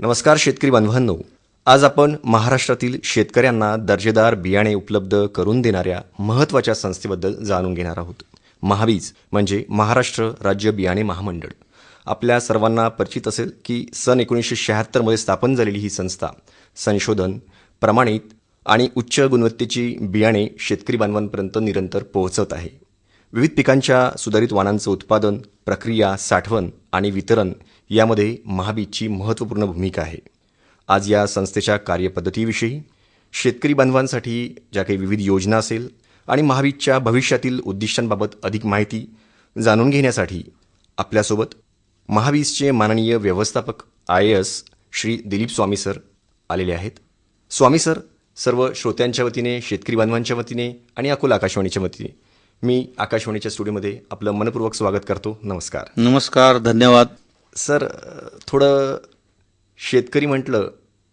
नमस्कार शेतकरी बांधवांनो, आज आपण महाराष्ट्रातील शेतकऱ्यांना दर्जेदार बियाणे उपलब्ध करून देणाऱ्या महत्त्वाच्या संस्थेबद्दल जाणून घेणार आहोत. महाबीज म्हणजे महाराष्ट्र राज्य बियाणे महामंडळ. आपल्या सर्वांना परिचित असेल की सन 1976 मध्ये स्थापन झालेली ही संस्था संशोधन, प्रमाणित आणि उच्च गुणवत्तेची बियाणे शेतकरी बांधवांपर्यंत निरंतर पोहोचवत आहे. विविध पिकांच्या सुधारित वाणांचं उत्पादन, प्रक्रिया, साठवण आणि वितरण यामध्ये महाबीजची महत्त्वपूर्ण भूमिका आहे. आज या संस्थेच्या कार्यपद्धतीविषयी, शेतकरी बांधवांसाठी ज्या काही विविध योजना असेल आणि महाबीजच्या भविष्यातील उद्दिष्टांबाबत अधिक माहिती जाणून घेण्यासाठी आपल्यासोबत महाबीजचे माननीय व्यवस्थापक IAS श्री दिलीप स्वामी सर आलेले आहेत. स्वामी सर, सर्व श्रोत्यांच्या वतीने, शेतकरी बांधवांच्या वतीने आणि अकोला आकाशवाणीच्या वतीने मी आकाशवाणीच्या स्टुडिओमध्ये आपलं मनपूर्वक स्वागत करतो. नमस्कार. नमस्कार, धन्यवाद. सर, थोडं शेतकरी म्हटलं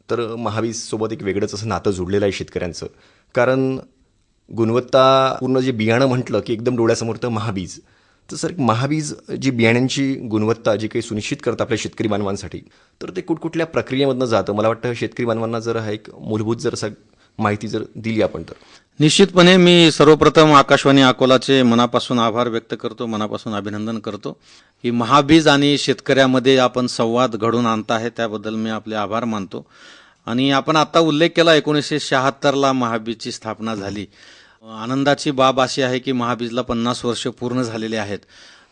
तर महाबीजसोबत एक वेगळंच असं नातं जुडलेलं आहे शेतकऱ्यांचं. कारण गुणवत्तापूर्ण जे बियाणं म्हटलं की एकदम डोळ्यासमोर तर महाबीज. तर सर, महाबीज जी बियाण्यांची गुणवत्ता जी काही सुनिश्चित करतं आपल्या शेतकरी बांधवांसाठी, तर ते कुठकुठल्या प्रक्रियेमधनं जातं? मला वाटतं शेतकरी बांधवांना जर हा एक मूलभूत जर असं माहिती जर दिली आपण तर. निश्चितपणे मी सर्वप्रथम आकाशवाणी अकोलाचे मनापासून आभार व्यक्त करतो, मनापासून अभिनंदन करतो की महाबीज आणि शेतकऱ्यामध्ये आपण संवाद घडवून आणत आहे, त्याबद्दल मी आपले आभार मानतो. आणि आपण आता उल्लेख केला 1976ला महाबीजची स्थापना झाली. आनंदाची बाब अशी आहे की महाबीजला 50 वर्ष पूर्ण झालेले आहेत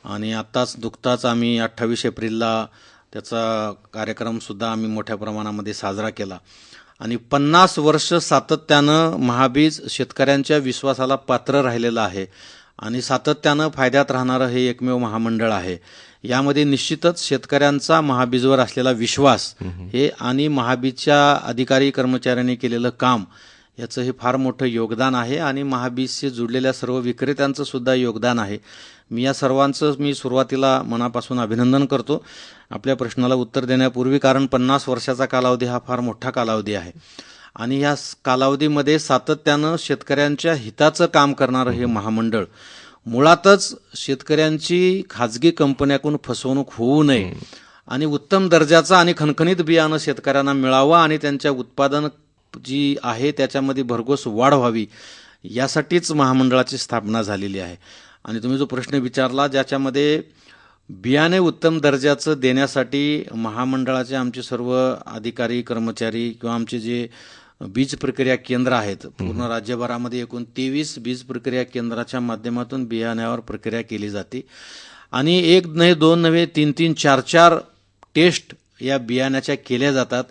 आणि आत्ताच नुकताच आम्ही 28 एप्रिलला त्याचा कार्यक्रमसुद्धा आम्ही मोठ्या प्रमाणामध्ये साजरा केला. आणि 50 वर्ष सातत्यानं महाबीज शेतकऱ्यांच्या विश्वासाला पात्र राहिलेलं आहे आणि सातत्यानं फायद्यात राहणारं हे एकमेव महामंडळ आहे. यामध्ये निश्चितच शेतकऱ्यांचा महाबीजवर असलेला विश्वास हे आणि महाबीजच्या अधिकारी कर्मचाऱ्यांनी केलेलं काम याचं हे फार मोठं योगदान आहे आणि महाबीजशी जुडलेल्या सर्व विक्रेत्यांचं सुद्धा योगदान आहे. मी या सर्वांचं सुरुवातीला मनापासून अभिनंदन करतो. आपल्या प्रश्नाला उत्तर देण्यापूर्वी, कारण 50 वर्षाचा कालावधी हा फार मोठा कालावधी आहे आणि या कालावधीमध्ये सातत्यानं शेतकऱ्यांच्या हिताचं काम करणारं हे महामंडळ, मुळातच शेतकऱ्यांची खाजगी कंपन्याकडून फसवणूक होऊ नये आणि उत्तम दर्जाचं आणि खणखणीत बियाणं शेतकऱ्यांना मिळावं आणि त्यांच्या उत्पादन जी आहे त्याच्यामध्ये भरघोस वाढ व्हावी, यासाठीच महामंडळाची स्थापना झालेली आहे. आणि तुम्ही जो प्रश्न विचारला, ज्याच्यामध्ये बियाणे उत्तम दर्जाचं देण्यासाठी महामंडळाचे आमचे सर्व अधिकारी कर्मचारी किंवा आमचे जे बीज प्रक्रिया केंद्र आहेत, पूर्ण राज्यभरामध्ये एकूण 23 बीज प्रक्रिया केंद्राच्या माध्यमातून बियाण्यावर प्रक्रिया केली जाते आणि 1 नाही 2 नव्हे 3-3, 4-4 टेस्ट या बियाण्याच्या केल्या जातात,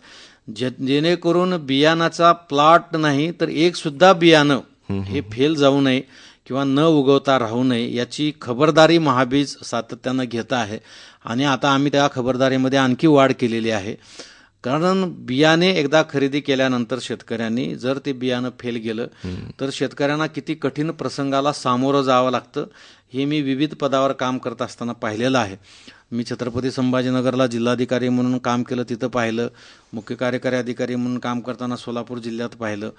जेणेकरून बियाणाचा प्लॉट नाही तर एक सुद्धा बियाणं हे फेल जाऊ नये किंवा न उगवता राहू नये याची खबरदारी महाबीज सातत्यानं घेत आहे. आणि आता आम्ही त्या खबरदारीमध्ये आणखी वाढ केलेली आहे. कारण बियाणे एकदा खरेदी केल्यानंतर शेतकऱ्यांनी जर ते बियाणं फेल गेलं तर शेतकऱ्यांना किती कठीण प्रसंगाला सामोरं जावं लागतं हे मी विविध पदावर काम करत असताना पाहिलेलं आहे. मी छत्रपती संभाजीनगरला जिल्हाधिकारी म्हणून काम केलं, तिथं पाहिलं. मुख्य कार्यकारी अधिकारी म्हणून काम करताना सोलापूर जिल्ह्यात पाहिलं.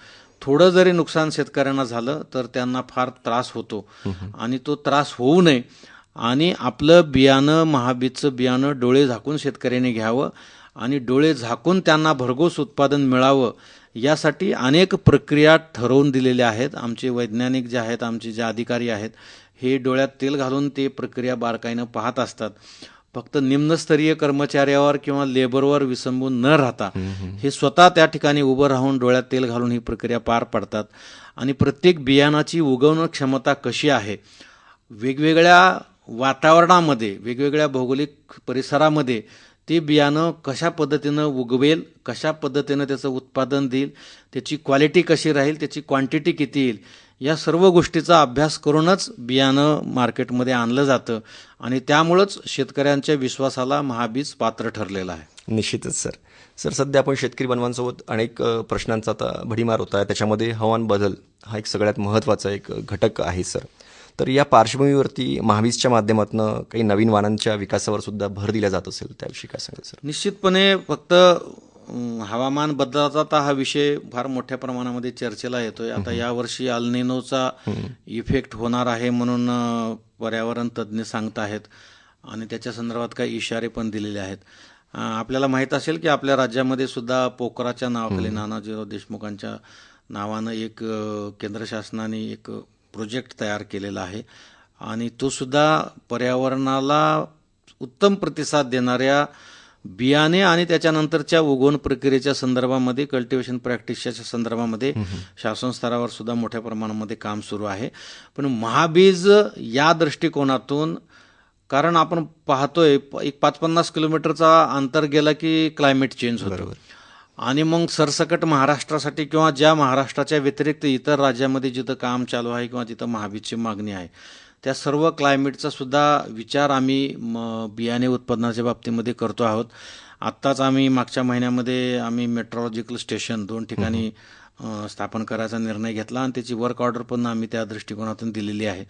थोडं जरी नुकसान शेतकऱ्यांना झालं तर त्यांना फार त्रास होतो आणि तो त्रास होऊ नये आणि आपलं बियाणं, महाबीजचं बियाणं डोळे झाकून शेतकऱ्यांनी घ्यावं आणि डोळे झाकून त्यांना भरघोस उत्पादन मिळावं, यासाठी अनेक प्रक्रिया ठरवून दिलेल्या आहेत. आमचे वैज्ञानिक जे आहेत, आमचे जे अधिकारी आहेत, हे डोळ्यात तेल घालून ते प्रक्रिया बारकाईनं पाहत असतात. फक्त निम्नस्तरीय कर्मचाऱ्यावर किंवा लेबरवर विसंबून न राहता हे स्वतः त्या ठिकाणी उभं राहून डोळ्यात तेल घालून ही प्रक्रिया पार पडतात. आणि प्रत्येक बियाणाची उगवण क्षमता कशी आहे, वेगवेगळ्या वातावरणामध्ये, वेगवेगळ्या भौगोलिक परिसरामध्ये ते बियाणं कशा पद्धतीनं उगवेल, कशा पद्धतीनं त्याचं उत्पादन देईल, त्याची क्वालिटी कशी राहील, त्याची क्वांटिटी किती येईल, या सर्व गोष्टीचा अभ्यास करूनच बियाणं मार्केटमध्ये आणलं जातं आणि त्यामुळंच शेतकऱ्यांच्या विश्वासाला महाबीज पात्र ठरलेला आहे. निश्चितच सर. सध्या आपण शेतकरी बांधवांसोबत अनेक प्रश्नांचा आता भडीमार होता आहे. त्याच्यामध्ये हवामान बदल हा एक सगळ्यात महत्त्वाचा एक घटक आहे सर. तर या पार्श्वभूमीवरती महाबीजच्या माध्यमातून काही नवीन वाणांच्या विकासावर सुद्धा भर दिला जात असेल, त्याविषयी काय सांगाल सर? निश्चितपणे फक्त हवामान बदलाचा तर हा विषय फार मोठ्या प्रमाणामध्ये चर्चेला येतोय. आता यावर्षी अल्निनोचा इफेक्ट होणार आहे म्हणून पर्यावरण तज्ज्ञ सांगत आहेत आणि त्याच्या संदर्भात काही इशारे पण दिलेले आहेत. आपल्याला माहीत असेल की आपल्या राज्यामध्ये सुद्धा पोखराच्या नावाखाली नानाजीराव देशमुखांच्या नावानं एक केंद्र शासनाने एक प्रोजेक्ट तयार केलेला आहे आणि तो सुद्धा पर्यावरणाला उत्तम प्रतिसाद देणाऱ्या बियाणे आणि त्याच्यानंतरच्या उगवण प्रक्रियेच्या संदर्भामध्ये कल्टिवेशन प्रॅक्टिसच्या संदर्भामध्ये शासन स्तरावर सुद्धा मोठ्या प्रमाणामध्ये काम सुरू आहे. पण महाबीज या दृष्टिकोनातून, कारण आपण पाहतोय एक 5-50 किलोमीटरचा अंतर गेला की क्लायमेट चेंज होतं आणि मग सरसकट महाराष्ट्रासाठी किंवा ज्या महाराष्ट्राच्या व्यतिरिक्त इतर राज्यामध्ये जिथं काम चालू आहे किंवा जिथं महाबीजची मागणी आहे त्या सर्व क्लायमेटचा सुद्धा विचार आम्ही बियाणे उत्पादनाच्या बाबतीमध्ये करतो आहोत. आत्ताच आम्ही मागच्या महिन्यामध्ये आम्ही मेट्रोलॉजिकल स्टेशन 2 ठिकाणी स्थापन करायचा निर्णय घेतला आणि त्याची वर्क ऑर्डर पण आम्ही त्या दृष्टिकोनातून दिलेली आहे.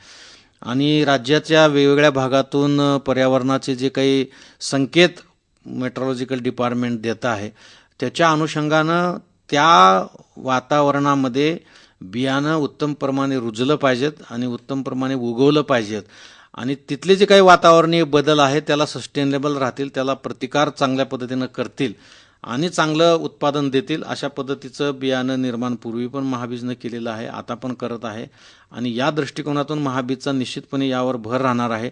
आणि राज्याच्या वेगवेगळ्या भागातून पर्यावरणाचे जे काही संकेत मेट्रोलॉजिकल डिपार्टमेंट देत आहे त्याच्या अनुषंगानं त्या वातावरणामध्ये बियाणं उत्तम प्रमाणे रुजलं पाहिजेत आणि उत्तम प्रमाणे उगवलं पाहिजेत आणि तिथले जे काही वातावरणीय बदल आहेत त्याला सस्टेनेबल राहतील, त्याला प्रतिकार चांगल्या पद्धतीनं करतील आणि चांगलं उत्पादन देतील अशा पद्धतीचं बियाणं निर्माण पूर्वी पण महाबीजनं केलेलं आहे, आता पण करत आहे आणि या दृष्टिकोनातून महाबीजचा निश्चितपणे यावर भर राहणार आहे.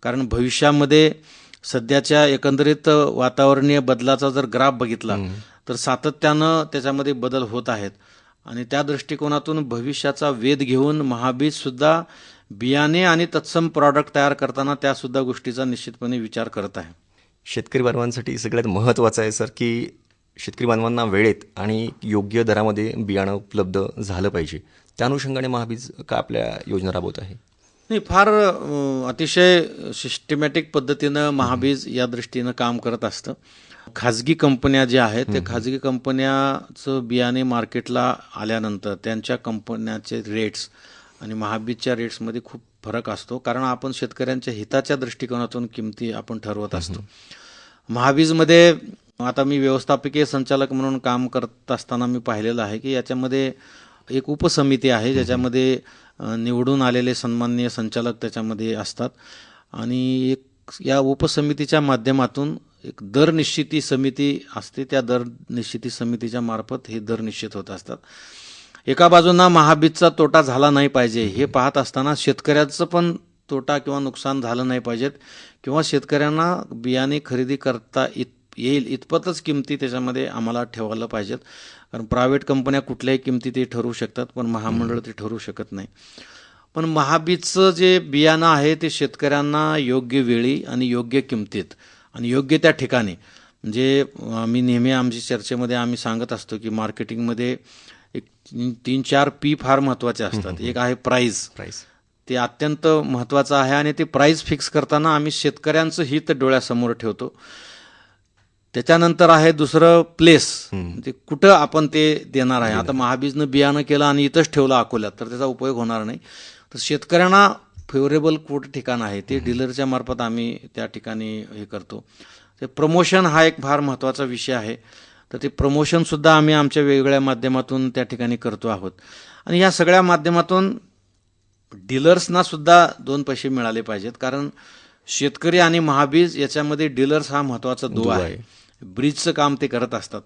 कारण भविष्यामध्ये सध्याच्या एकंदरीत वातावरणीय बदलाचा जर ग्राफ बघितला तर सातत्यानं त्याच्यामध्ये बदल होत आहेत आणि त्या दृष्टिकोनातून भविष्याचा वेध घेऊन महाबीज सुद्धा बियाणे आणि तत्सम प्रॉडक्ट तयार करताना त्या सुद्धा गोष्टीचा निश्चितपणे विचार करत आहे. शेतकरी बांधवांसाठी सगळ्यात महत्त्वाचं आहे सर की शेतकरी बांधवांना वेळेत आणि योग्य दरामध्ये बियाणं उपलब्ध झालं पाहिजे. त्या अनुषंगाने महाबीज का आपल्या योजना राबवत आहे? नाही, फार अतिशय सिस्टमॅटिक पद्धतीनं महाबीज या दृष्टीनं काम करत असतं. खाजगी कंपन्या ज्या आहेत त्या खाजगी कंपन्याचं बियाणे मार्केटला आल्यानंतर त्यांच्या कंपन्याचे रेट्स आणि महाबीजच्या रेट्समध्ये खूप फरक असतो, कारण आपण शेतकऱ्यांच्या हिताच्या दृष्टिकोनातून किमती आपण ठरवत असतो. महाबीजमध्ये आता मी व्यवस्थापकीय संचालक म्हणून काम करत असताना मी पाहिलेलं आहे की याच्यामध्ये एक उपसमिती आहे ज्याच्यामध्ये निवडून आलेले सन्माननीय संचालक त्याच्यामध्ये असतात आणि एक या उपसमितीच्या माध्यमातून एक दर निश्चिती समिती असते. त्या दर निश्चिती समितीच्या मार्फत हे दर निश्चित होत असतात. एका बाजूंना महाबीजचा तोटा झाला नाही पाहिजे हे पाहत असताना शेतकऱ्याचं पण तोटा किंवा नुकसान झालं नाही पाहिजेत किंवा शेतकऱ्यांना बियाणे खरेदी करता येईल इतपतच किमती त्याच्यामध्ये आम्हाला ठेवायला पाहिजेत. कारण प्रायव्हेट कंपन्या कुठल्याही किमती ते ठरवू शकतात पण महामंडळ ते ठरवू शकत नाही. पण महाबीजचं जे बियाणं आहे ते शेतकऱ्यांना योग्य वेळी आणि योग्य किमतीत आणि योग्य त्या ठिकाणी, म्हणजे आम्ही नेहमी आमच्या चर्चेमध्ये आम्ही सांगत असतो की मार्केटिंगमध्ये एक 3-4 पी फार महत्त्वाचे असतात. एक आहे प्राईस, ते अत्यंत महत्त्वाचं आहे आणि ते प्राईस फिक्स करताना आम्ही शेतकऱ्यांचं हित डोळ्यासमोर ठेवतो. त्याच्यानंतर आहे दुसरं प्लेस, म्हणजे कुठं आपण ते देणार आहे. आता महाबीजनं बियाणं केलं आणि इथंच ठेवलं अकोल्यात तर त्याचा उपयोग होणार नाही. तर शेतकऱ्यांना फेवरेबल कुठं ठिकाण आहे ते डीलरच्या मार्फत आम्ही त्या ठिकाणी हे करतो. ते प्रमोशन हा एक फार महत्त्वाचा विषय आहे. तर ते प्रमोशनसुद्धा आम्ही आमच्या वेगवेगळ्या माध्यमातून त्या ठिकाणी करतो आहोत आणि या सगळ्या माध्यमातून डीलर्सना सुद्धा 2 पैसे मिळाले पाहिजेत. कारण शेतकरी आणि महाबीज याच्यामध्ये डीलर्स हा महत्त्वाचा दुवा आहे. ब्रिजचं काम ते करत असतात,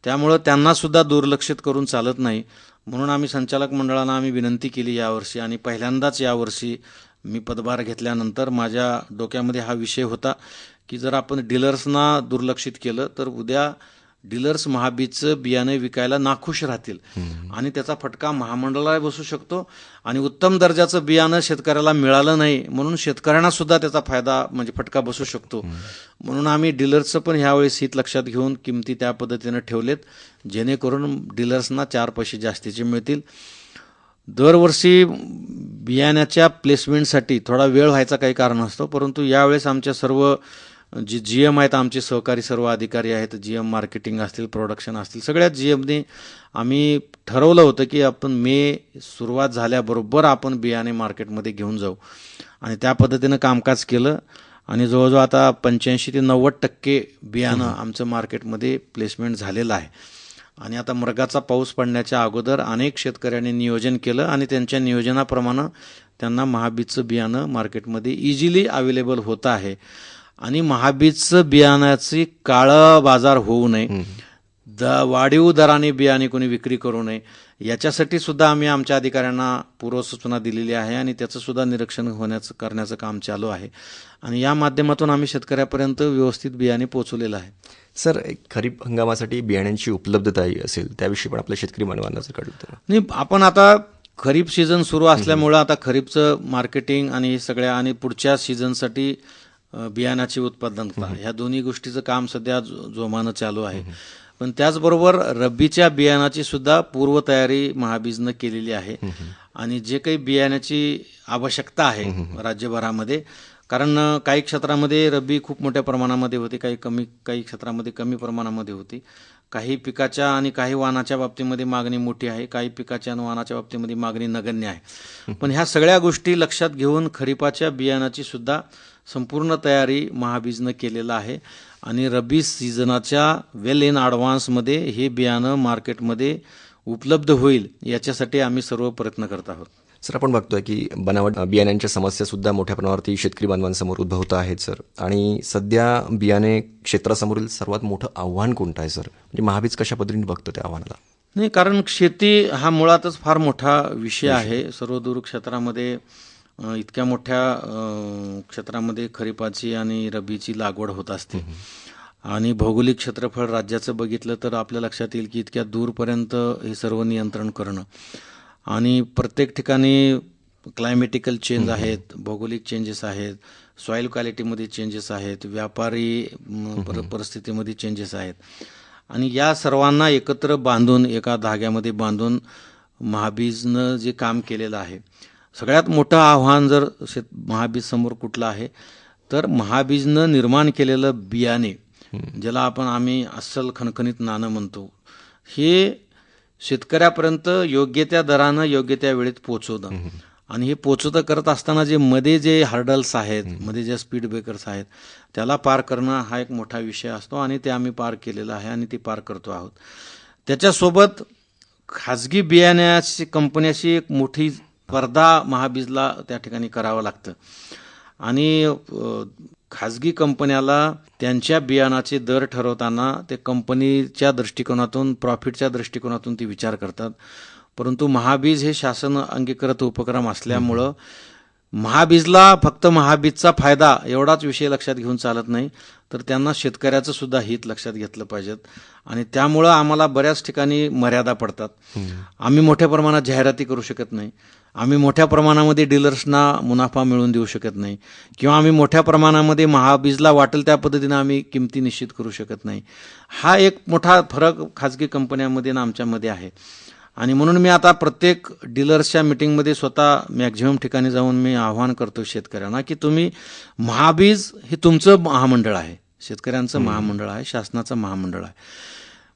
त्यामुळं त्यांना सुद्धा दुर्लक्षित करून चालत नाही. म्हणून आम्ही संचालक मंडळाला आम्ही विनंती केली यावर्षी आणि पहिल्यांदाच यावर्षी मी पदभार घेतल्यानंतर माझ्या डोक्यामध्ये हा विषय होता की जर आपण डीलर्सना दुर्लक्षित केलं तर उद्या डीलर्स महाबीजचं बियाणे विकायला नाखुश राहतील आणि त्याचा फटका महामंडळाला बसू शकतो आणि उत्तम दर्जाचं बियाणं शेतकऱ्याला मिळालं नाही म्हणून शेतकऱ्यांना सुद्धा त्याचा फायदा म्हणजे फटका बसू शकतो. म्हणून आम्ही डीलर्सचं पण ह्यावेळेस हित लक्षात घेऊन किमती त्या पद्धतीनं ठेवलेत जेणेकरून डीलर्सना 4 पैसे जास्तीचे मिळतील. दरवर्षी बियाण्याच्या प्लेसमेंटसाठी थोडा वेळ व्हायचा काही कारण असतो, परंतु यावेळेस आमच्या सर्व जी GM आहेत आमचे सहकारी सर्व अधिकारी आहेत, GM मार्केटिंग असतील, प्रोडक्शन असतील, सगळ्यात GMने आम्ही ठरवलं होतं की आपण मे सुरुवात झाल्याबरोबर आपण बियाणे मार्केटमध्ये घेऊन जाऊ आणि त्या पद्धतीनं कामकाज केलं आणि जवळजवळ आता 85 ते 90% बियाणं आमचं मार्केटमध्ये प्लेसमेंट झालेलं आहे. आणि आता मृगाचा पाऊस पडण्याच्या अगोदर अनेक शेतकऱ्यांनी नियोजन केलं आणि त्यांच्या नियोजनाप्रमाणे त्यांना महाबीजचं बियाणं मार्केटमध्ये इझिली अवेलेबल होतं आहे. आणि महाबीजचं बियाण्याची काळा बाजार होऊ नये, वाढीव दराने बियाणे कोणी विक्री करू नये, याच्यासाठी सुद्धा आम्ही आमच्या अधिकाऱ्यांना पूर्वसूचना दिलेली आहे आणि त्याचं सुद्धा निरीक्षण करण्याचं काम चालू आहे आणि या माध्यमातून आम्ही शेतकऱ्यापर्यंत व्यवस्थित बियाणे पोहोचवलेलं आहे. सर, एक खरीप हंगामासाठी बियाण्यांची उपलब्धता असेल त्याविषयी पण आपल्या शेतकरी बांधवांना जर कळलं तर. नाही, आपण आता खरीप सीझन सुरू असल्यामुळं आता खरीपचं मार्केटिंग आणि हे सगळ्या आणि पुढच्या सीझनसाठी बियाणाची उत्पादनता ह्या दोन्ही गोष्टीचं काम सध्या जोमानं चालू आहे. पण त्याचबरोबर रब्बीच्या बियाणाची सुद्धा पूर्वतयारी महाबीजनं केलेली आहे आणि जे काही बियाण्याची आवश्यकता आहे राज्यभरामध्ये, कारण काही क्षेत्रामध्ये रब्बी खूप मोठ्या प्रमाणामध्ये होती, काही क्षेत्रामध्ये कमी प्रमाणामध्ये होती. काही पिकाच्या आणि काही वाणाच्या बाबतीमध्ये मागणी मोठी आहे, काही पिकाच्या आणि वाणाच्या बाबतीमध्ये मागणी नगण्य आहे. पण ह्या सगळ्या गोष्टी लक्षात घेऊन खरीपाच्या बियाणाची सुद्धा संपूर्ण तयारी महाबीजनं केलेलं आहे आणि रब्बी सीझनाच्या वेल इन ॲडव्हान्समध्ये हे बियाणं मार्केटमध्ये उपलब्ध होईल याच्यासाठी आम्ही सर्व प्रयत्न करत आहोत. सर, आपण बघतोय की बनावट बियाण्यांच्या समस्या सुद्धा मोठ्या प्रमाणावरती शेतकरी बांधवांसमोर उद्भवत आहेत सर. आणि सध्या बियाणे क्षेत्रासमोरील सर्वात मोठं आव्हान कोणतं आहे सर? म्हणजे महाबीज कशा पद्धतीने बघतो त्या आव्हानाला? नाही, कारण शेती हा मुळातच फार मोठा विषय आहे. सर्वदूर क्षेत्रामध्ये इतक्या मोठ्या क्षेत्रामध्ये खरीपाची आणि रब्बीची लागवड होत असते आणि भौगोलिक क्षेत्रफळ राज्याचं बघितलं तर आपल्या लक्षात येईल की इतक्या दूरपर्यंत हे सर्व नियंत्रण करणं आणि प्रत्येक ठिकाणी क्लायमेटिकल चेंज आहेत, भौगोलिक चेंजेस आहेत, सॉईल क्वालिटीमध्ये चेंजेस आहेत, व्यापारी परिस्थितीमध्ये चेंजेस आहेत आणि या सर्वांना एकत्र बांधून एका धाग्यामध्ये बांधून महाबीजनं जे काम केलेलं आहे, सगळ्यात मोठं आव्हान जर महाबीज समोर कुठलं आहे तर महाबीजनं निर्माण केलेलं बियाणे, ज्याला आम्ही अस्सल खणखणीत नाणं म्हणतो, हे शेतकऱ्यापर्यंत योग्य त्या दरानं योग्य त्या वेळेत पोचवणं आणि हे पोचवतं करत असताना मध्ये जे हार्डल्स आहेत, मध्ये जे स्पीड ब्रेकर्स आहेत, त्याला पार करणं हा एक मोठा विषय असतो आणि ते आम्ही पार केलेलं आहे आणि ते पार करतो आहोत. त्याच्यासोबत खाजगी बियाण्याची कंपन्याची एक मोठी स्पर्धा महाबीजला त्या ठिकाणी करावं लागतं आणि खाजगी कंपन्याला त्यांच्या बियाणाचे दर ठरवताना ते कंपनीच्या दृष्टिकोनातून, प्रॉफिटच्या दृष्टिकोनातून ते विचार करतात. परंतु महाबीज हे शासन अंगीकृत उपक्रम असल्यामुळं महाबीजला फक्त महाबीजचा फायदा एवढाच विषय लक्षात घेऊन चालत नाही, तर त्यांना शेतकऱ्याचं सुद्धा हित लक्षात घेतलं पाहिजेत आणि त्यामुळं आम्हाला बऱ्याच ठिकाणी मर्यादा पडतात. आम्ही मोठ्या प्रमाणात जाहिराती करू शकत नाही, आम्ही मोठ्या प्रमाणामध्ये डीलर्सना मुनाफा मिळवून देऊ शकत नाही किंवा आम्ही मोठ्या प्रमाणामध्ये महाबीजला वाटेल त्या पद्धतीनं आम्ही किमती निश्चित करू शकत नाही. हा एक मोठा फरक खाजगी कंपन्यांमध्ये आणि आमच्यामध्ये आहे आणि म्हणून मी आता प्रत्येक डीलर्सच्या मिटिंगमध्ये स्वतः मॅक्झिमम ठिकाणी जाऊन मी आवाहन करतो शेतकऱ्यांना की तुम्ही महाबीज हे तुमचं महामंडळ आहे, शेतकऱ्यांचं महामंडळ आहे, शासनाचं महामंडळ आहे.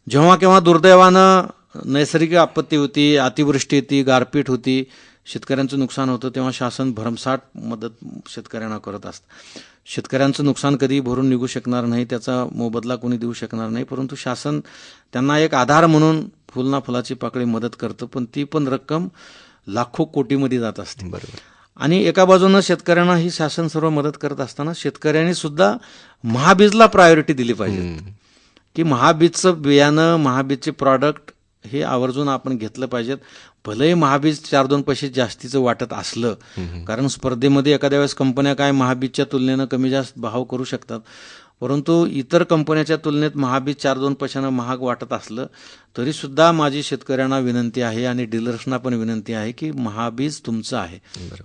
जेव्हा केव्हा दुर्दैवानं नैसर्गिक आपत्ती होती, अतिवृष्टी होती, गारपीट होती, शेतकऱ्यांचं नुकसान होतं, तेव्हा शासन भरमसाठ मदत शेतकऱ्यांना करत असतं. शेतकऱ्यांचं नुकसान कधी भरून निघू शकणार नाही, त्याचा मोबदला कोणी देऊ शकणार नाही, परंतु शासन त्यांना एक आधार म्हणून फुलना फुलाची पाकळी मदत करतं, पण ती पण रक्कम लाखो कोटीमध्ये जात असते. बरोबर. आणि एका बाजूनं शेतकऱ्यांना ही शासन सर्व मदत करत असताना शेतकऱ्यांनी सुद्धा महाबीजला प्रायोरिटी दिली पाहिजे की महाबीजचं बियाणं, महाबीजचे प्रॉडक्ट हे आवर्जून आपण घेतलं पाहिजेत. भलेही महाबीज 4-2 पैसे जास्तीचं वाटत असलं, कारण स्पर्धेमध्ये एखाद्या वेळेस कंपन्या काय महाबीजच्या तुलनेनं कमी जास्त भाव करू शकतात, परंतु इतर कंपन्याच्या तुलनेत महाबीज 4-2 पैशानं महाग वाटत असलं तरी सुद्धा माझी शेतकऱ्यांना विनंती आहे आणि डीलर्सना पण विनंती आहे की महाबीज तुमचं आहे,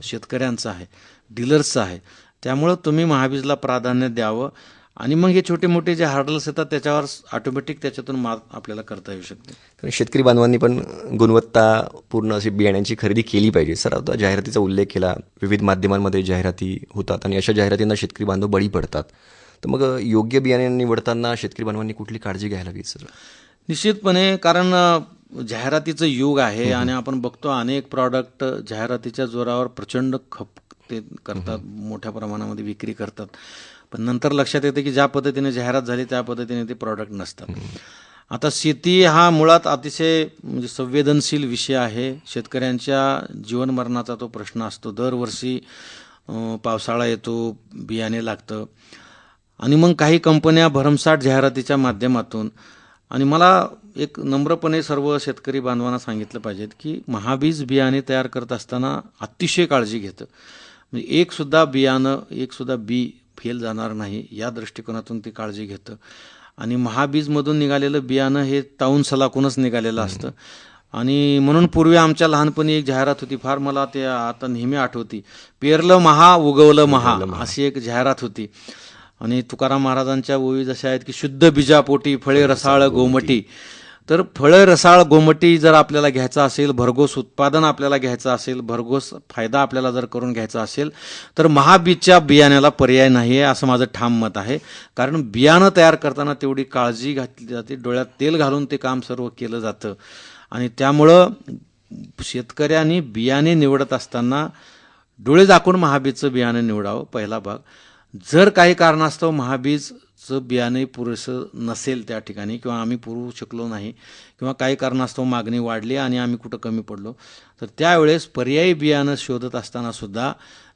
शेतकऱ्यांचं आहे, डीलर्सचं आहे. त्यामुळं तुम्ही महाबीजला प्राधान्य द्यावं आणि मग हे छोटे मोठे जे हार्डल्स येतात त्याच्यावर ऑटोमॅटिक त्याच्यातून मात आपल्याला करता येऊ शकते. कारण शेतकरी बांधवांनी पण गुणवत्तापूर्ण अशी बियाण्यांची खरेदी केली पाहिजे. सर, आता जाहिरातीचा उल्लेख केला, विविध माध्यमांमध्ये जाहिराती होतात आणि अशा जाहिरातींना शेतकरी बांधव बळी पडतात. तर मग योग्य बियाणे निवडताना शेतकरी बांधवांनी कुठली काळजी घ्यायला हवी सर? निश्चितपणे, कारण जाहिरातीचं युग आहे आणि आपण बघतो अनेक प्रॉडक्ट जाहिरातीच्या जोरावर प्रचंड खप ते करतात, मोठ्या प्रमाणामध्ये विक्री करतात, पण नंतर लक्षात येते की ज्या पद्धतीने जाहिरात झाली त्या पद्धतीने ते प्रॉडक्ट नसतात. आता शेती हा मुळात अतिशय म्हणजे संवेदनशील विषय आहे. शेतकऱ्यांच्या जीवनमरणाचा तो प्रश्न असतो. दरवर्षी पावसाळा येतो, बियाणे लागतं आणि मग काही कंपन्या भरमसाठ जाहिरातीच्या माध्यमातून, आणि मला एक नम्रपणे सर्व शेतकरी बांधवांना सांगितलं पाहिजे की महाबीज बियाणे तयार करत असताना अतिशय काळजी घेतं. म्हणजे एकसुद्धा बियाणं, एकसुद्धा बी फेल जाणार नाही या दृष्टिकोनातून ती काळजी घेतं. आणि महाबीजमधून निघालेलं बियाणं हे ताऊन सलाखूनच निघालेलं असतं. आणि म्हणून पूर्वी आमच्या लहानपणी एक जाहिरात होती, फार मला ते आता नेहमी आठवती, पेरलं महा उगवलं महा, अशी एक जाहिरात होती. आणि तुकाराम महाराजांच्या ओवी जशा आहेत की शुद्ध बीजापोटी फळे रसाळ गोमटी. तर फळे रसाळ गोमटी जर आपल्याला घ्यायचा असेल, भरघोस उत्पादन आपल्याला घ्यायचं असेल, भरघोस फायदा आपल्याला जर करून घ्यायचा असेल, तर महाबीजच्या बियाण्याला पर्याय नाही आहे असं माझं ठाम मत आहे. कारण बियाणं तयार करताना तेवढी काळजी घातली जाते, डोळ्यात तेल घालून ते काम सर्व केलं जातं. आणि त्यामुळं शेतकऱ्यांनी बियाणे निवडत असताना डोळे झाकून महाबीजचं बियाणं निवडावं, पहिला भाग. जर काही कारणास्तव महाबीजचं बियाणे पुरेसं नसेल त्या ठिकाणी, किंवा आम्ही पुरवू शकलो नाही, किंवा काही कारणास्तव मागणी वाढली आणि आम्ही कुठं कमी पडलो, तर त्यावेळेस पर्यायी बियाणं शोधत असताना सुद्धा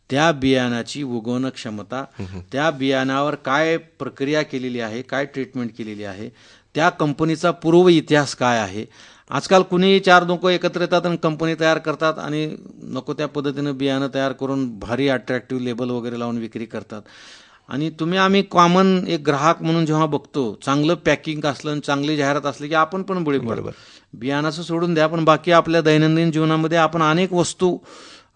त्या बियाण्याची उगवण क्षमता, त्या बियाण्यावर काय प्रक्रिया केलेली आहे, काय ट्रीटमेंट केलेली आहे, त्या कंपनीचा पूर्व इतिहास काय आहे. आजकाल कुणी चार लोक एकत्र येतात आणि कंपनी तयार करतात आणि नको त्या पद्धतीनं बियाणं तयार करून भारी अट्रॅक्टिव्ह लेबल वगैरे लावून विक्री करतात. आणि आम्ही कॉमन एक ग्राहक म्हणून जेव्हा बघतो, चांगलं पॅकिंग असलं आणि चांगली जाहिरात असली की आपण पण बळी पडतो. बियाणाचं सोडून द्या, पण बाकी आपल्या दैनंदिन जीवनामध्ये आपण अनेक वस्तू,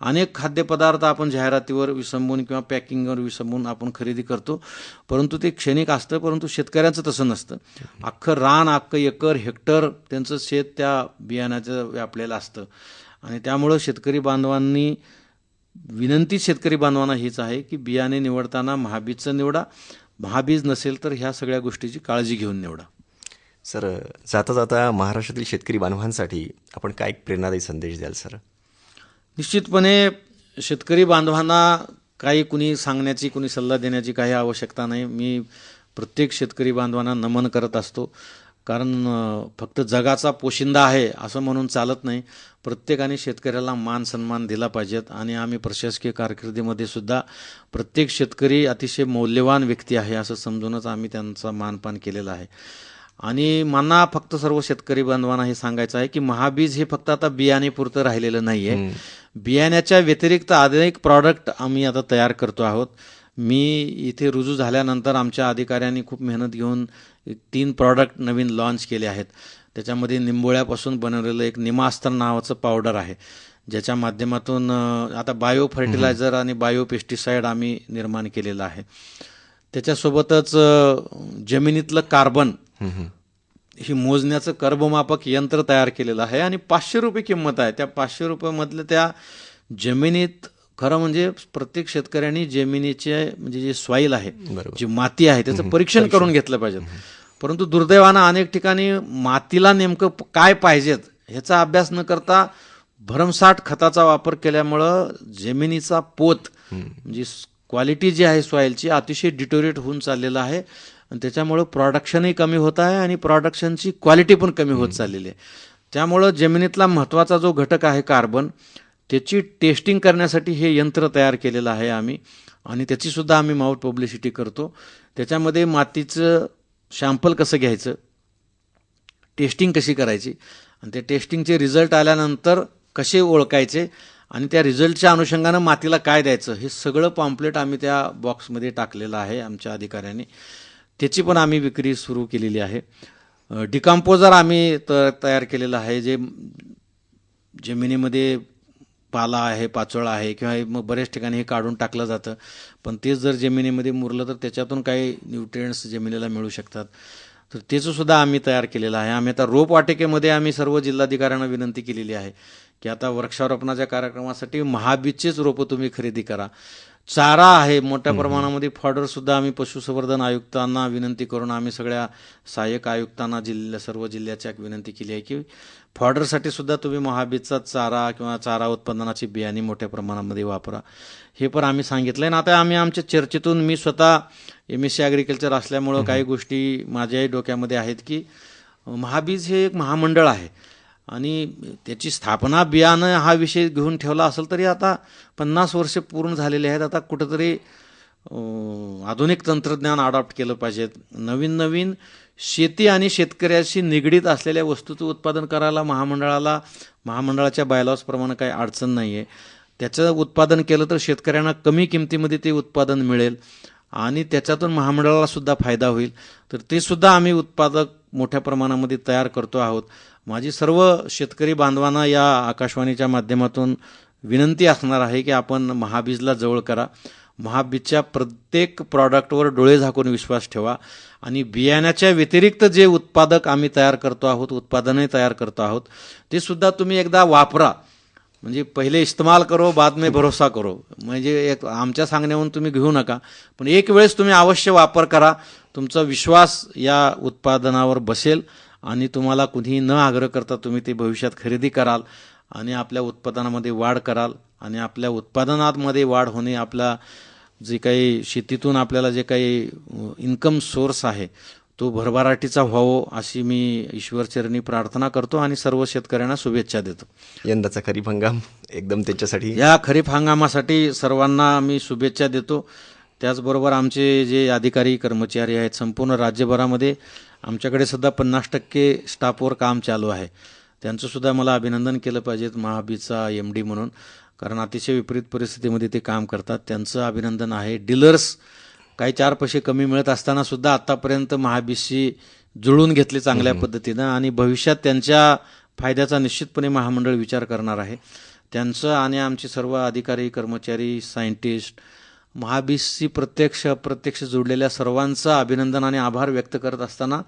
अनेक खाद्यपदार्थ आपण जाहिरातीवर विसंबून किंवा पॅकिंगवर विसंबून आपण खरेदी करतो. परंतु ते क्षणिक असतं. परंतु शेतकऱ्यांचं तसं नसतं. अख्खं रान, अख्खं एकर हेक्टर त्यांचं शेत त्या बियाण्याचं व्यापलेलं असतं. आणि त्यामुळं शेतकरी बांधवांनी, विनंती शेतकरी बांधवांना हीच आहे की बियाणे निवडताना महाबीजचं निवडा. महाबीज नसेल तर ह्या सगळ्या गोष्टीची काळजी घेऊन निवडा. सर, जाता जाता महाराष्ट्रातील शेतकरी बांधवांसाठी आपण काय प्रेरणादायी संदेश द्याल सर? निश्चितपणे शेतकरी बांधवांना काही कुणी सांगण्याची, कुणी सल्ला देण्याची काही आवश्यकता नाही. मी प्रत्येक शेतकरी बांधवांना नमन करत असतो. कारण फक्त जगाचा पोशिंदा आहे असं म्हणून चालत नाही. प्रत्येकाने शेतकऱ्याला मान सन्मान दिला पाहिजेत. आणि आम्ही प्रशासकीय कारकिर्दीमध्ये सुद्धा प्रत्येक शेतकरी अतिशय मौल्यवान व्यक्ती आहे असं समजूनच आम्ही त्यांचा मानपान केलेला आहे. आणि मला फक्त सर्व शेतकरी बांधवांना हे सांगायचं आहे की महाबीज हे फक्त आता बियाणे पुरतं राहिलेलं नाही आहे. बियाण्याच्या व्यतिरिक्त अनेक प्रॉडक्ट आम्ही आता तयार करतो आहोत. मी इथे रुजू झाल्यानंतर आमच्या अधिकाऱ्यांनी खूप मेहनत घेऊन 3 प्रॉडक्ट नवीन लॉन्च केले आहेत. त्याच्यामध्ये निंबोळ्यापासून बनवलेलं एक निमास्त्र नावाचं पावडर आहे, ज्याच्या माध्यमातून आता बायो फर्टिलायझर आणि बायो पेस्टिसाईड आम्ही निर्माण केलेलं आहे. त्याच्यासोबतच जमिनीतलं कार्बन ही मोजण्याचं कर्बमापक यंत्र तयार केलेलं आहे. आणि 500 रुपये किंमत आहे. त्या 500 रुपयामधलं त्या जमिनीत, खरं म्हणजे प्रत्येक शेतकऱ्यांनी जमिनीचे, म्हणजे जे सॉईल आहे, जी माती आहे, त्याचं परीक्षण करून घेतलं पाहिजे. परंतु दुर्दैवानं अनेक ठिकाणी मातीला नेमकं काय पाहिजेत ह्याचा अभ्यास न करता भरमसाठ खताचा वापर केल्यामुळं जमिनीचा पोत, म्हणजे क्वालिटी जी आहे सॉईलची, अतिशय डिटोरेट होऊन चाललेलं आहे. आणि त्याच्यामुळं प्रोडक्शनही कमी होत आहे आणि प्रोडक्शनची क्वालिटी पण कमी होत चाललेली आहे. त्यामुळं जमिनीतला महत्त्वाचा जो घटक आहे कार्बन, त्याची टेस्टिंग करण्यासाठी हे यंत्र तयार केलेलं आहे आम्ही. आणि त्याचीसुद्धा आम्ही माउथ पब्लिसिटी करतो. त्याच्यामध्ये मातीचं शॅम्पल कसं घ्यायचं, टेस्टिंग कशी करायची, आणि त्या टेस्टिंगचे रिझल्ट आल्यानंतर कसे ओळखायचे, आणि त्या रिझल्टच्या अनुषंगानं मातीला काय द्यायचं, हे सगळं पॉम्पलेट आम्ही त्या बॉक्समध्ये टाकलेलं आहे आमच्या अधिकाऱ्यांनी. त्याची पण आम्ही विक्री सुरू केलेली आहे. डिकम्पोजर आम्ही तयार केलेलं आहे, जे जमिनीमध्ये पाला आहे, पाचोळा आहे, किंवा मग बऱ्याच ठिकाणी हे काढून टाकलं जातं, पण तेच जर जमिनीमध्ये मुरलं तर त्याच्यातून काही न्यूट्रिएंट्स जमिनीला मिळू शकतात. तर त्याचं सुद्धा आम्ही तयार केलेलं आहे. आम्ही आता रोपवाटिकेमध्ये आम्ही सर्व जिल्हाधिकाऱ्यांना विनंती केलेली आहे की आता वृक्षारोपणाच्या कार्यक्रमासाठी महाबीजचेच रोपं तुम्ही खरेदी करा. चारा आहे मोठ्या प्रमाणामध्ये, फॉडर सुद्धा आम्ही पशुसंवर्धन आयुक्तांना विनंती करून आम्ही सगळ्या सहाय्यक आयुक्तांना सर्व जिल्ह्याची एक विनंती केली आहे की फॉडरसाठी सुद्धा तुम्ही महाबीजचा चारा किंवा चारा उत्पादनाची बियाणे मोठ्या प्रमाणामध्ये वापरा, हे पण आम्ही सांगितलं आहे. आता आम्ही आमच्या चर्चेतून, मी स्वतः MSc ॲग्रिकल्चर असल्यामुळं काही गोष्टी माझ्याही डोक्यामध्ये आहेत की महाबीज हे एक महामंडळ आहे आणि त्याची स्थापना बियाणं हा विषय घेऊन ठेवला असेल तरी आता 50 वर्ष पूर्ण झालेले आहेत. आता कुठंतरी आधुनिक तंत्रज्ञान अडॉप्ट केलं पाहिजे. नवीन नवीन शेती आणि शेतकऱ्याशी निगडीत असलेल्या वस्तूचं उत्पादन करायला महामंडळाच्या बायलॉजप्रमाणे काही अडचण नाही आहे. त्याचं उत्पादन केलं तर शेतकऱ्यांना कमी किमतीमध्ये ते उत्पादन मिळेल आणि त्याच्यातून महामंडळाला सुद्धा फायदा होईल. तर ते सुद्धा आम्ही उत्पादक मोठ्या प्रमाणामध्ये तयार करतो आहोत. माझी सर्व शेतकरी बांधवांना या आकाशवाणीच्या माध्यमातून विनंती असणार आहे की आपण महाबीजला जवळ करा. महाबीजच्या प्रत्येक प्रॉडक्टवर डोळे झाकून विश्वास ठेवा आणि बियाण्याच्या व्यतिरिक्त जे उत्पादक आम्ही तयार करतो आहोत, उत्पादने तयार करतो आहोत, ते सुद्धा तुम्ही एकदा वापरा. म्हणजे पहिले इस्तेमाल करो बाद में भरोसा करो, म्हणजे एक आमच्या सांगण्यावरून तुम्ही घेऊ नका, पण एक वेळेस तुम्ही अवश्य वापर करा. तुमचा विश्वास या उत्पादनावर बसेल आणि तुम्हाला कुणीही न आग्रह करता तुम्ही ते भविष्यात खरेदी कराल आणि आपल्या उत्पादनामध्ये वाढ कराल. आणि आपल्या उत्पादनामध्ये वाढ होणे, आपला जे काही शेतीतून आपल्याला जे काही इन्कम सोर्स आहे तो भरभराटीचा व्हावो अशी मी ईश्वरचरणी प्रार्थना करतो आणि सर्व शेतकऱ्यांना शुभेच्छा देतो. यंदाचा खरीप हंगाम एकदम त्याच्यासाठी या खरीप हंगामासाठी सर्वांना मी शुभेच्छा देतो. त्याचबरोबर आमचे जे अधिकारी कर्मचारी आहेत संपूर्ण राज्यभरामध्ये आमच्याकडे सुद्धा 50% स्टाफवर काम चालू आहे. त्यांचं सुद्धा मला अभिनंदन केलं पाहिजे महाबीजचा MD म्हणून, कारण अतिशय विपरीत परिस्थितीमध्ये ते काम करतात. त्यांचं अभिनंदन आहे. डीलर्स काही 4 पैसे कमी मिळत असताना सुद्धा आत्तापर्यंत महाबीजशी जुळून घेतले चांगल्या पद्धतीनं आणि भविष्यात त्यांच्या फायद्याचा निश्चितपणे महामंडळ विचार करणार आहे. त्यांचं आणि आमचे सर्व अधिकारी कर्मचारी सायंटिस्ट महाबीजशी प्रत्यक्ष अप्रत्यक्ष जोडलेल्या सर्वांचं अभिनंदन आणि आभार व्यक्त करत असताना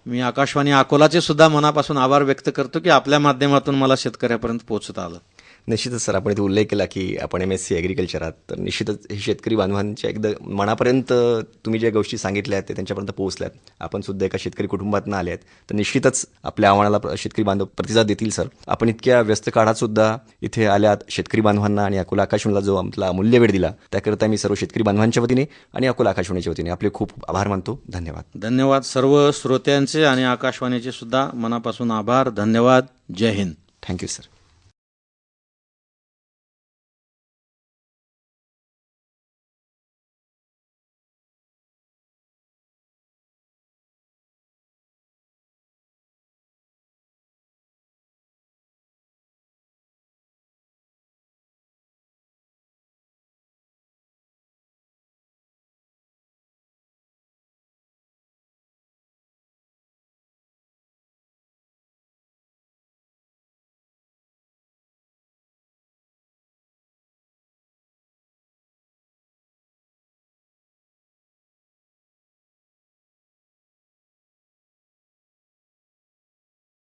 मी आकाशवाणी अकोलाचे सुद्धा मनापासून आभार व्यक्त करतो की आपल्या माध्यमातून मला शेतकऱ्यापर्यंत पोहोचता आलं. निश्चितच सर, आपण इथे उल्लेख केला की आपण MSc ॲग्रिकल्चर आहात, तर निश्चितच हे शेतकरी बांधवांच्या एकदा मनापर्यंत तुम्ही ज्या गोष्टी सांगितल्या आहेत ते त्यांच्यापर्यंत पोहोचल्यात. आपण सुद्धा एका शेतकरी कुटुंबातून आले आहेत, तर निश्चितच आपल्या आव्हानाला शेतकरी बांधव प्रतिसाद देतील सर. आपण इतक्या व्यस्त काळात सुद्धा इथे आल्यात, शेतकरी बांधवांना आणि अकोला आकाशवाणीला जो आपला अमूल्य वेळ दिला त्याकरता मी सर्व शेतकरी बांधवांच्या वतीने आणि अकोला आकाशवाणीच्या वतीने आपले खूप आभार मानतो. धन्यवाद. धन्यवाद. सर्व श्रोत्यांचे आणि आकाशवाणीचे सुद्धा मनापासून आभार. धन्यवाद. जय हिंद. Thank you sir.